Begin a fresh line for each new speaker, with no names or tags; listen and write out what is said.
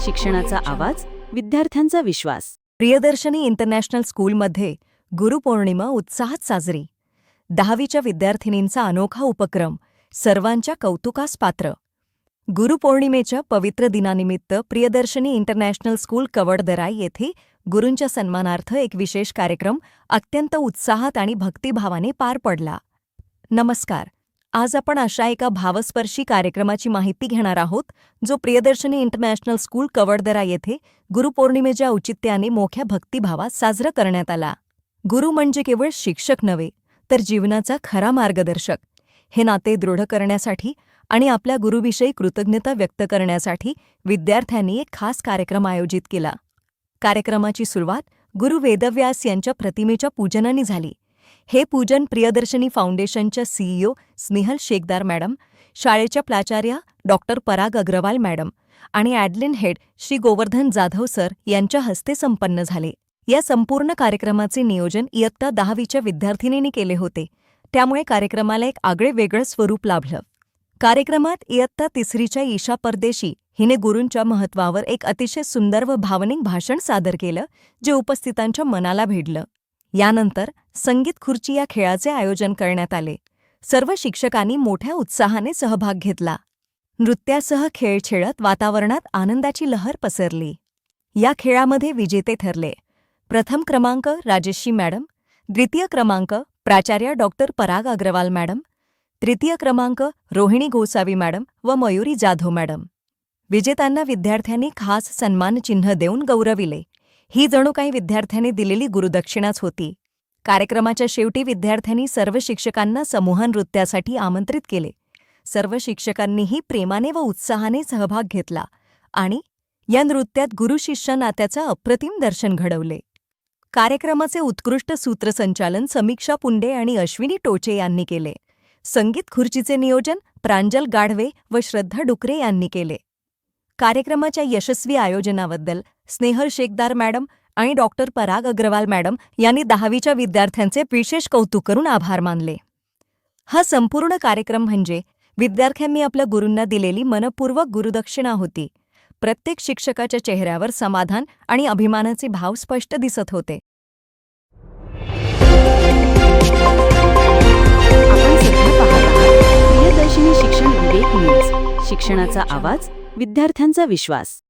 शिक्षणाचा आवाज, विद्यार्थ्यांचा विश्वास.
प्रियदर्शनी इंटरनॅशनल स्कूलमध्ये गुरुपौर्णिमा उत्साहात साजरी. 10वीच्या विद्यार्थिनींचा अनोखा उपक्रम, सर्वांच्या कौतुकास पात्र. गुरुपौर्णिमेच्या पवित्र दिनानिमित्त प्रियदर्शनी इंटरनॅशनल स्कूल कवडदराई येथे गुरूंच्या सन्मानार्थ एक विशेष कार्यक्रम अत्यंत उत्साहात आणि भक्तिभावाने पार पडला. नमस्कार. आज आपण अशा एका भावस्पर्शी कार्यक्रमाची माहिती घेणार आहोत जो प्रियदर्शनी इंटरनॅशनल स्कूल कवडदराई येथे गुरुपौर्णिमेच्या औचित्याने मोठ्या भक्तिभावात साजरा करण्यात आला. गुरु म्हणजे केवळ शिक्षक नव्हे, तर जीवनाचा खरा मार्गदर्शक. हे नाते दृढ करण्यासाठी आणि आपल्या गुरुविषयी कृतज्ञता व्यक्त करण्यासाठी विद्यार्थ्यांनी एक खास कार्यक्रम आयोजित केला. कार्यक्रमाची सुरुवात गुरु वेदव्यास यांच्या प्रतिमेच्या पूजनाने झाली. हे पूजन प्रियदर्शनी फाउंडेशनच्या सीईओ स्नेहल शेखदार मॅडम, शाळेच्या प्राचार्या डॉक्टर पराग अग्रवाल मॅडम आणि ॲडलिन हेड श्री गोवर्धन जाधव सर यांच्या हस्ते संपन्न झाले. या संपूर्ण कार्यक्रमाचे नियोजन इयत्ता 10वीच्या विद्यार्थिनींनी केले होते, त्यामुळे कार्यक्रमाला एक आगळेवेगळं स्वरूप लाभलं. कार्यक्रमात इयत्ता 3रीच्या ईशा परदेशी हिने गुरूंच्या महत्त्वावर एक अतिशय सुंदर व भावनिक भाषण सादर केलं, जे उपस्थितांच्या मनाला भिडलं. यानंतर संगीत खुर्ची या खेळाचे आयोजन करण्यात आले. सर्व शिक्षकांनी मोठ्या उत्साहाने सहभाग घेतला. नृत्यासह खेळ खेळत वातावरणात आनंदाची लहर पसरली. या खेळामध्ये विजेते ठरले प्रथम क्रमांक राजेशी मॅडम, द्वितीय क्रमांक प्राचार्य डॉक्टर पराग अग्रवाल मॅडम, तृतीय क्रमांक रोहिणी गोसावी मॅडम व मयुरी जाधव मॅडम. विजेत्यांना विद्यार्थ्यांनी खास सन्मानचिन्ह देऊन गौरविले. ही जणू काही विद्यार्थ्यांनी दिलेली गुरुदक्षिणाच होती. कार्यक्रमाच्या शेवटी विद्यार्थ्यांनी सर्व शिक्षकांना समूह नृत्यासाठी आमंत्रित केले. सर्व शिक्षकांनीही प्रेमाने व उत्साहाने सहभाग घेतला आणि या नृत्यात गुरु-शिष्य नात्याचं अप्रतिम दर्शन घडवले. कार्यक्रमाचे उत्कृष्ट सूत्रसंचालन समीक्षा पुंडे आणि अश्विनी टोचे यांनी केले. संगीत खुर्चीचे नियोजन प्रांजल गाढवे व श्रद्धा डुकरे यांनी केले. कार्यक्रमाच्या यशस्वी आयोजनाबद्दल स्नेहल शेखदार मॅडम आणि डॉक्टर पराग अग्रवाल मॅडम यांनी 10वीच्या विद्यार्थ्यांचे विशेष कौतुक करून आभार मानले. हा संपूर्ण कार्यक्रम म्हणजे विद्यार्थ्यांनी आपल्या गुरूंना दिलेली मनपूर्वक गुरुदक्षिणा होती. प्रत्येक शिक्षकाच्या चेहऱ्यावर समाधान आणि अभिमानाचे भाव स्पष्ट दिसत होते.
आपण सध्या पाहत आहात प्रियदर्शनी शिक्षण विवेक न्यूज. शिक्षणाचा आवाज, विद्यार्थ्यांचा विश्वास.